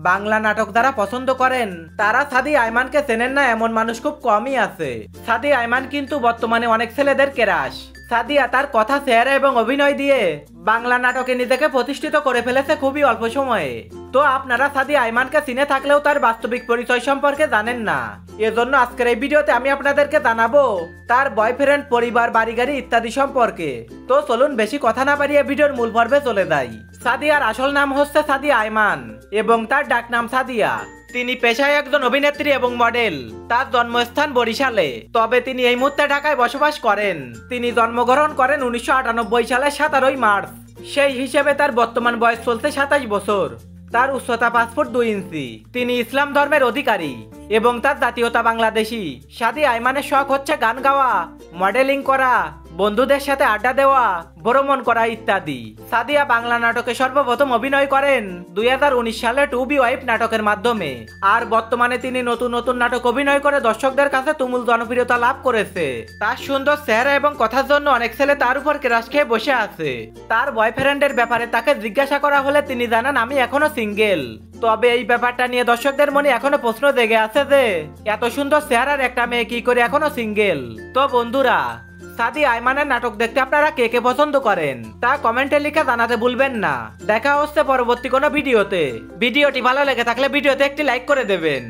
বাংলা নাটক যারা পছন্দ করেন তারা সাদি আইমানকে চেনেন না এমন মানুষ খুব কমই আছে। সাদি আইমান কিন্তু বর্তমানে অনেক ছেলেদের ক্রাশ। সাদিয়া তার কথা চেহারা এবং অভিনয় দিয়ে বাংলা নাটকে নিজেকে প্রতিষ্ঠিত করে ফেলেছে খুবই অল্প সময়ে। তো আপনারা সাদি আইমানকে চিনে থাকলেও তার বাস্তবিক পরিচয় সম্পর্কে জানেন না। এজন্য আজকের এই ভিডিওতে আমি আপনাদেরকে জানাবো তার বয়ফ্রেন্ড, পরিবার, বাড়ি গাড়ি ইত্যাদি সম্পর্কে। তো চলুন বেশি কথা না বাড়িয়ে ভিডিওর মূল পর্বে চলে যাই। সাদিয়ার আসল নাম হচ্ছে সাদিয়া আইমান এবং তার ডাকনাম সাদিয়া। তিনি পেশায় একজন অভিনেত্রী এবং মডেল। তার জন্মস্থান বরিশালে, তবে তিনি এই মুহূর্তে ঢাকায় বসবাস করেন। তিনি জন্মগ্রহণ করেন 1998 সালের 17 মার্চ। সেই হিসেবে তার বর্তমান বয়স চলছে 27 বছর। তার উচ্চতা 5 ফুট 2 ইঞ্চি। তিনি ইসলাম ধর্মের অধিকারী এবং তার জাতীয়তা বাংলাদেশী। সাদি আইমানের শখ হচ্ছে গান গাওয়া, মডেলিং করা, বন্ধুদের সাথে আড্ডা দেওয়া, ভ্রমণ করা ইত্যাদি। সাদিয়া বাংলা নাটকে সর্বপ্রথম অভিনয় করেন 2019 সালে টু বি ওয়াইফ নাটকের মাধ্যমে। আর বর্তমানে তিনি নতুন নতুন নাটক অভিনয় করে দর্শকদের কাছে তুমুল জনপ্রিয়তা লাভ করেছে। তার সুন্দর চেহারা এবং কথার জন্য অনেক ছেলে তার উপর ক্রাশ খেয়ে বসে আছে। তার বয়ফ্রেন্ডের ব্যাপারে তাকে জিজ্ঞাসা করা হলে তিনি জানান, আমি এখনো সিঙ্গেল। তবে এই ব্যাপারটা নিয়ে দর্শকদের মনে এখনো প্রশ্ন জেগে আছে যে এত সুন্দর চেহারার একটা মেয়ে কি করে এখনো সিঙ্গেল। তো বন্ধুরা, সাদি আইমানের নাটক দেখতে আপনারা কে কে পছন্দ করেন তা কমেন্টে লিখে জানাতে ভুলবেন না। দেখা হচ্ছে পরবর্তী কোনো ভিডিওতে। ভিডিওটি ভালো লেগে থাকলে ভিডিওতে একটি লাইক করে দেবেন।